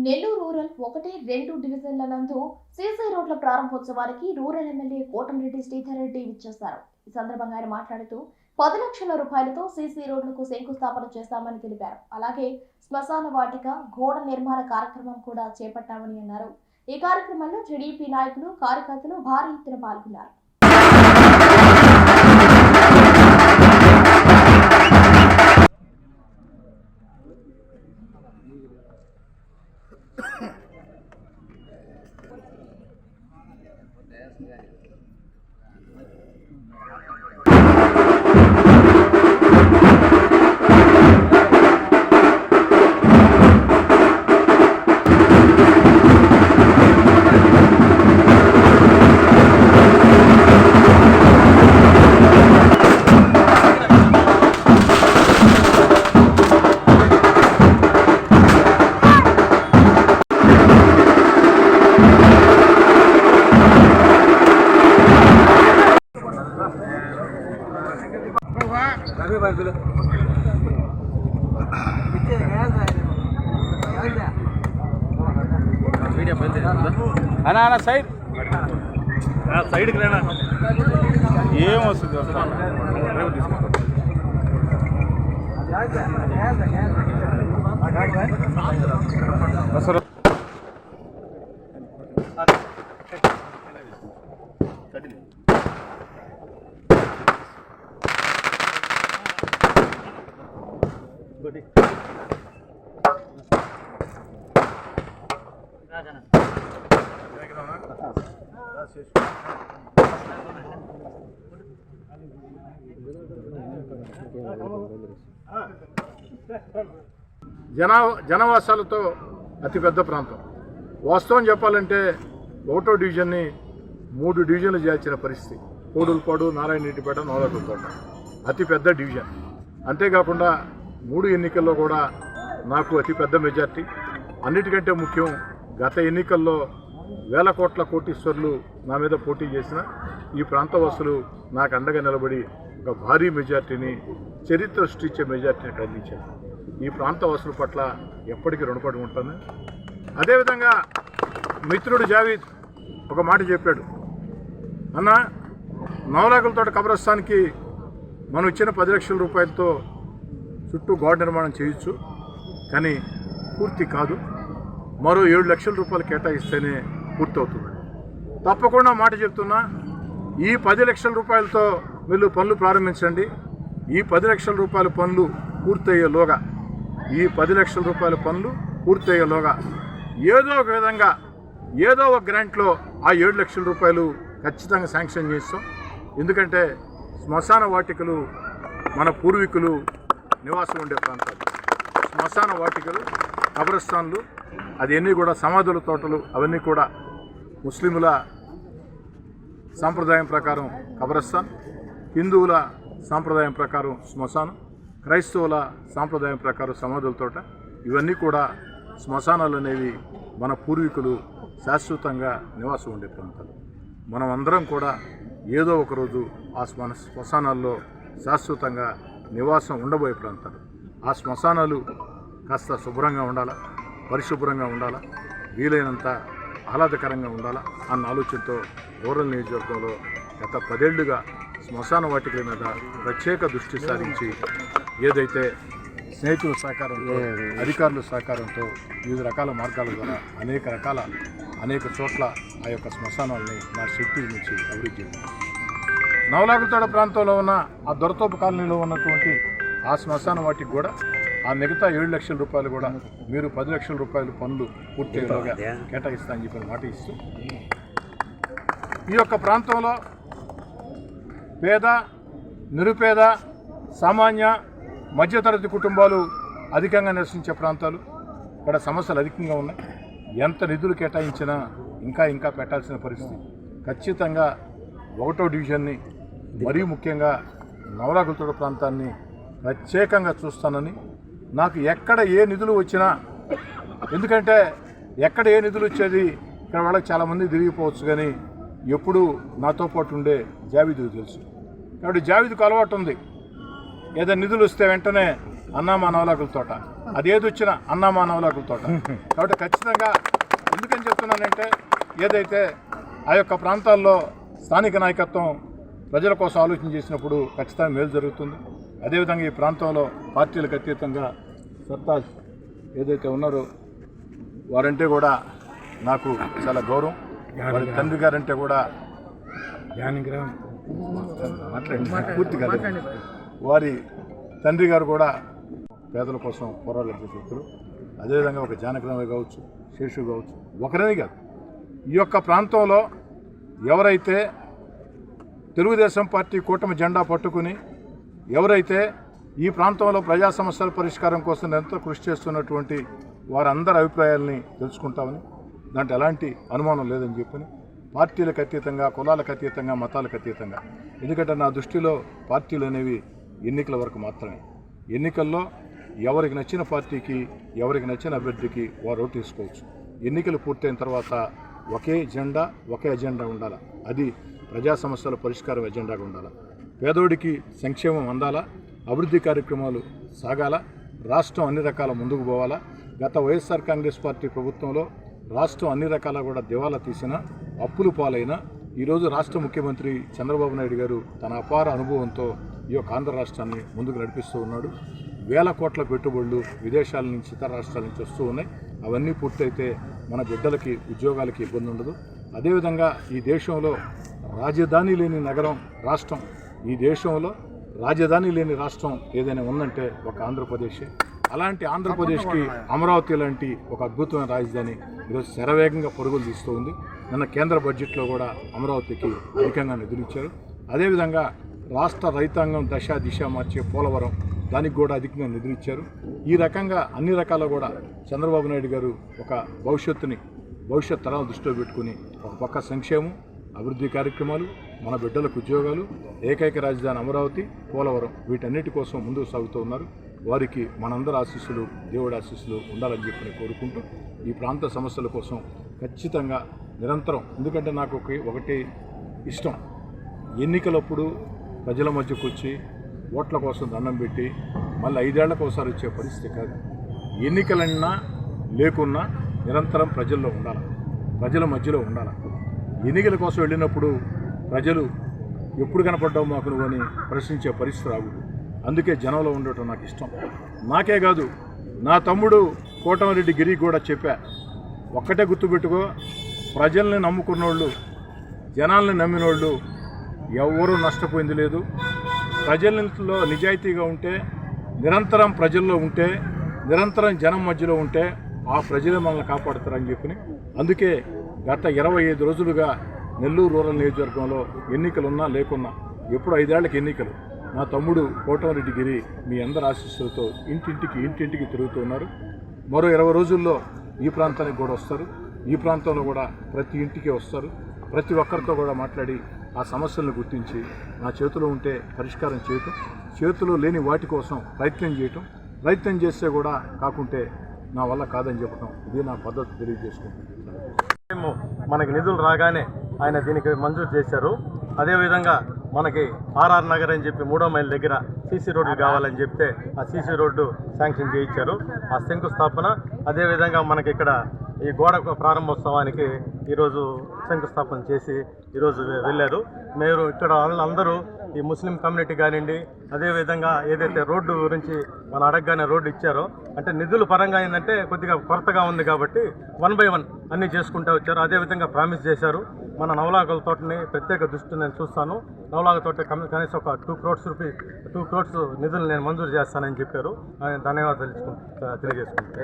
Nellore rural 1, 2 డివిజన్ల నందు CC రోడ్ల ప్రారంభోత్సవానికి రూరల్ ఎమ్మెల్యే కోటంరెడ్డి శ్రీధర్ రెడ్డి విచ్చేశారు. ఈ సందర్భంగా ఆయన మాట్లాడుతూ 10 లక్షల రూపాయలతో సీసీ రోడ్లకు శంకుస్థాపన చేస్తామని తెలిపారు. అలాగే శ్మశాన వాటిక గోడ నిర్మాణ కార్యక్రమం కూడా చేపట్టామని అన్నారు. ఈ కార్యక్రమంలో టీడీపీ నాయకులు, కార్యకర్తలు భారీ ఎత్తున పాల్గొన్నారు. అన్నా సైడ్ సైడ్కి లేనా ఏం వస్తుంది వస్తారు జనవాసాలతో అతిపెద్ద ప్రాంతం. వాస్తవం చెప్పాలంటే 1వ డివిజన్ని 3 డివిజన్లు చేయాల్సిన పరిస్థితి. కోడులపాడు, నారాయణరెడ్డిపేట, నవలగుంటపేట అతిపెద్ద డివిజన్. అంతేకాకుండా 3 ఎన్నికల్లో కూడా నాకు అతిపెద్ద మెజార్టీ. అన్నిటికంటే ముఖ్యం, గత ఎన్నికల్లో వేల కోట్ల కోటీశ్వర్లు నా మీద పోటీ చేసిన ఈ ప్రాంతవాసులు నాకు అండగా నిలబడి ఒక భారీ మెజార్టీని, చరిత్ర సృష్టించే మెజార్టీని అందించారు. ఈ ప్రాంతవాసుల పట్ల ఎప్పటికీ రుణపడి ఉంటాను. అదేవిధంగా మిత్రుడు జావీద్ ఒక మాట చెప్పాడు, అన్న నవలాగులతోట కబ్రస్థాన్కి మనం ఇచ్చిన 10 లక్షల రూపాయలతో చుట్టూ గోడ నిర్మాణం చేయొచ్చు, కానీ పూర్తి కాదు, మరో 7 లక్షల రూపాయలు కేటాయిస్తేనే పూర్తవుతుంది. తప్పకుండా మాట చెప్తున్నా, ఈ 10 లక్షల రూపాయలతో వీళ్ళు పనులు ప్రారంభించండి. ఈ 10 లక్షల రూపాయల పనులు పూర్తయ్యేలోగా ఏదో ఒక విధంగా ఏదో ఒక గ్రాంట్లో ఆ 7 లక్షల రూపాయలు ఖచ్చితంగా శాంక్షన్ చేస్తాం. ఎందుకంటే శ్మశాన వాటికలు మన పూర్వీకులు నివాసం ఉండే ప్రాంతాలు. శ్మశాన వాటికలు, కబ్రస్థాన్లు, అదన్నీ కూడా సమాధుల తోటలు, అవన్నీ కూడా ముస్లింల సాంప్రదాయం ప్రకారం కబ్రస్థాన్, హిందువుల సాంప్రదాయం ప్రకారం శ్మశానం, క్రైస్తవుల సాంప్రదాయం ప్రకారం సమాధుల తోట. ఇవన్నీ కూడా శ్మశానాలు అనేవి మన పూర్వీకులు శాశ్వతంగా నివాసం ఉండే ప్రాంతాలు. మనం అందరం కూడా ఏదో ఒకరోజు ఆ శ్మశానాల్లో శాశ్వతంగా నివాసం ఉండబోయే ప్రాంతాలు. ఆ శ్మశానాలు కాస్త శుభ్రంగా ఉండాలా, పరిశుభ్రంగా ఉండాలా, వీలైనంత ఆహ్లాదకరంగా ఉండాలా అన్న ఆలోచనతో రూరల్ నియోజకవర్గంలో గత 10 ఏళ్లుగా శ్మశాన వాటికల మీద ప్రత్యేక దృష్టి సారించి, ఏదైతే స్నేహితుల సహకారంతో, అధికారుల సహకారంతో వివిధ రకాల మార్గాల ద్వారా అనేక చోట్ల ఆ యొక్క శ్మశానాలని నా శక్తి నుంచి అభివృద్ధి చేశాను. నవలాగులతోట ప్రాంతంలో ఉన్న ఆ దొరతోపు కాలనీలో ఉన్నటువంటి ఆ శ్మశాన వాటికి కూడా ఆ మిగతా 7 లక్షల రూపాయలు కూడా మీరు 10 లక్షల రూపాయలు పనులు పూర్తిగా కేటాయిస్తానని చెప్పి మాట ఇస్తూ, ఈ యొక్క ప్రాంతంలో పేద, నిరుపేద, సామాన్య, మధ్యతరగతి కుటుంబాలు అధికంగా నివసించే ప్రాంతాలు. ఇక్కడ సమస్యలు అధికంగా ఉన్నాయి. ఎంత నిధులు కేటాయించినా ఇంకా పెట్టాల్సిన పరిస్థితి. ఖచ్చితంగా 1వ డివిజన్ని, మరీ ముఖ్యంగా నవలాగులతోట ప్రాంతాన్ని ప్రత్యేకంగా చూస్తానని, నాకు ఎక్కడ ఏ నిధులు వచ్చినా, ఎందుకంటే ఎక్కడ ఏ నిధులు వచ్చేది ఇక్కడ వాళ్ళకి చాలామంది తిరిగిపోవచ్చు, కానీ ఎప్పుడు నాతో పాటు ఉండే జావీదుకు తెలుసు. కాబట్టి జావీదుకు అలవాటు ఉంది, ఏదైనా నిధులు వస్తే వెంటనే అన్నామానవలాకుల తోట, అదేది వచ్చినా అన్నామానవలాకుల తోట. కాబట్టి ఖచ్చితంగా ఎందుకని చెప్తున్నానంటే, ఏదైతే ఆ యొక్క ప్రాంతాల్లో స్థానిక నాయకత్వం ప్రజల కోసం ఆలోచన చేసినప్పుడు ఖచ్చితంగా మేలు జరుగుతుంది. అదేవిధంగా ఈ ప్రాంతంలో పార్టీలకు అతీతంగా సర్తాజ్ ఏదైతే ఉన్నారో వారంటే కూడా నాకు చాలా గౌరవం. వారి తండ్రి గారంటే కూడా పూర్తి కాదు, వారి తండ్రి గారు కూడా పేదల కోసం పోరాటం చేసే వ్యక్తులు. అదేవిధంగా ఒక జానకిరామయ్య కావచ్చు, శేషు కావచ్చు, ఒకరే కాదు, ఈ యొక్క ప్రాంతంలో ఎవరైతే తెలుగుదేశం పార్టీ కూటమి జెండా పట్టుకుని ఎవరైతే ఈ ప్రాంతంలో ప్రజా సమస్యల పరిష్కారం కోసం ఎంతో కృషి చేస్తున్నటువంటి వారందరి అభిప్రాయాలని తెలుసుకుంటామని, దాంట్లో ఎలాంటి అనుమానం లేదని చెప్పని, పార్టీలకు అతీతంగా, కులాలకు అతీతంగా, మతాలకు అతీతంగా. ఎందుకంటే నా దృష్టిలో పార్టీలు అనేవి ఎన్నికల వరకు మాత్రమే. ఎన్నికల్లో ఎవరికి నచ్చిన పార్టీకి, ఎవరికి నచ్చిన అభ్యర్థికి వారు ఓటు తీసుకోవచ్చు. ఎన్నికలు పూర్తయిన తర్వాత ఒకే ఎజెండా ఉండాలి. అది ప్రజా సమస్యల పరిష్కారం ఎజెండాగా ఉండాలి. పేదోడికి సంక్షేమం అందాలా, అభివృద్ధి కార్యక్రమాలు సాగాల, రాష్ట్రం అన్ని రకాల ముందుకు పోవాలా. గత వైఎస్ఆర్ కాంగ్రెస్ పార్టీ ప్రభుత్వంలో రాష్ట్రం అన్ని రకాల కూడా దివాలా తీసిన, అప్పులు పాలైన ఈరోజు రాష్ట్ర ముఖ్యమంత్రి చంద్రబాబు నాయుడు గారు తన అపార అనుభవంతో ఈ యొక్క ఆంధ్ర రాష్ట్రాన్ని ముందుకు నడిపిస్తూ ఉన్నాడు. వేల కోట్ల పెట్టుబడులు విదేశాల నుంచి, ఇతర రాష్ట్రాల నుంచి వస్తూ ఉన్నాయి. అవన్నీ పూర్తయితే మన బిడ్డలకి, ఉద్యోగాలకి ఇబ్బంది ఉండదు. అదేవిధంగా ఈ దేశంలో రాజధాని లేని నగరం, రాష్ట్రం, ఈ దేశంలో రాజధాని లేని రాష్ట్రం ఏదైనా ఉందంటే ఒక ఆంధ్రప్రదేశే. అలాంటి ఆంధ్రప్రదేశ్కి అమరావతి లాంటి ఒక అద్భుతమైన రాజధాని ఈరోజు శరవేగంగా పరుగులు తీస్తూ ఉంది. నిన్న కేంద్ర బడ్జెట్లో కూడా అమరావతికి అధికంగా నిధులు ఇచ్చారు. అదేవిధంగా రాష్ట్ర రైతాంగం దిశ మార్చే పోలవరం, దానికి కూడా అధికంగా నిధులు ఇచ్చారు. ఈ రకంగా అన్ని రకాల కూడా చంద్రబాబు నాయుడు గారు ఒక భవిష్యత్ తరాల దృష్టిలో పెట్టుకుని ఒక పక్క సంక్షేమం, అభివృద్ధి కార్యక్రమాలు, మన బిడ్డలకు ఉద్యోగాలు, ఏకైక రాజధాని అమరావతి, పోలవరం, వీటన్నిటి కోసం ముందుకు సాగుతూ ఉన్నారు. వారికి మనందరి ఆశీస్సులు, దేవుడి ఆశీస్సులు ఉండాలని చెప్పి కోరుకుంటూ ఈ ప్రాంత సమస్యల కోసం ఖచ్చితంగా నిరంతరం, ఎందుకంటే నాకు ఒకటి ఇష్టం, ఎన్నికలప్పుడు ప్రజల మధ్యకు వచ్చి ఓట్ల కోసం దండం పెట్టి మళ్ళీ 5 ఏళ్లకు ఒకసారి వచ్చే పరిస్థితి కాదు. ఎన్నికలన్నా లేకున్నా నిరంతరం ప్రజల్లో ఉండాలి, ప్రజల మధ్యలో ఉండాలి. ఎన్నికల కోసం వెళ్ళినప్పుడు ప్రజలు ఎప్పుడు కనపడ్డావు మాకు నువ్వు అని ప్రశ్నించే పరిస్థితి రాకూడదు. అందుకే జనంలో ఉండటం నాకు ఇష్టం. నాకే కాదు, నా తమ్ముడు కోటమిరెడ్డి గిరికి కూడా చెప్పా, ఒక్కటే గుర్తుపెట్టుకో, ప్రజల్ని నమ్ముకున్నోళ్ళు, జనాల్ని నమ్మినోళ్ళు ఎవరూ నష్టపోయింది లేదు. ప్రజల్లో నిజాయితీగా ఉంటే, నిరంతరం ప్రజల్లో ఉంటే, నిరంతరం జనం మధ్యలో ఉంటే ఆ ప్రజలే మనల్ని కాపాడుతారని చెప్పి, అందుకే గత 25 రోజులుగా నెల్లూరు రూరల్ నియోజకవర్గంలో ఎన్నికలున్నా లేకున్నా ఎప్పుడు 5 ఏళ్లకు ఎన్నికలు, నా తమ్ముడు కోటమిరెడ్డి గిరి మీ అందరి ఆశీస్సులతో ఇంటింటికి తిరుగుతూ ఉన్నారు. మరో 20 రోజుల్లో ఈ ప్రాంతానికి కూడా వస్తారు. ఈ ప్రాంతంలో కూడా ప్రతి ఇంటికి వస్తారు. ప్రతి ఒక్కరితో కూడా మాట్లాడి ఆ సమస్యలను గుర్తించి నా చేతిలో ఉంటే పరిష్కారం చేయటం, చేతిలో లేని వాటి కోసం ప్రయత్నం చేస్తే కూడా కాకుంటే నా వల్ల కాదని చెప్పడం, ఇది నా పద్ధతి తెలియజేసుకుంటాను. మనకి నిధులు రాగానే ఆయన దీనికి మంజూరు చేశారు. అదేవిధంగా మనకి ఆర్ఆర్ నగర్ అని చెప్పి 3వ మైల్ దగ్గర సీసీ రోడ్డు కావాలని చెప్తే ఆ సీసీ రోడ్డు శాంక్షన్ చేయించారు. ఆ శంకుస్థాపన, అదేవిధంగా మనకి ఇక్కడ ఈ గోడ ప్రారంభోత్సవానికి ఈరోజు శంకుస్థాపన చేసి ఈరోజు వెళ్ళారు. మీరు ఇక్కడ అందరూ ఈ ముస్లిం కమ్యూనిటీ కానివ్వండి, అదేవిధంగా ఏదైతే రోడ్డు గురించి మనం అడగగానే రోడ్డు ఇచ్చారో, అంటే నిధుల పరంగా ఏంటంటే కొద్దిగా కొరతగా ఉంది కాబట్టి 1 by 1 అన్నీ చేసుకుంటూ వచ్చారు. అదేవిధంగా ప్రామిస్ చేశారు, మన నవలాకుల తోటని ప్రత్యేక దృష్టి నేను చూస్తాను, నవలాకుల తోట కనీసం ఒక 2 crores నిధులు నేను మంజూరు చేస్తానని చెప్పారు. ధన్యవాదాలు తెలియజేసుకుంటాను.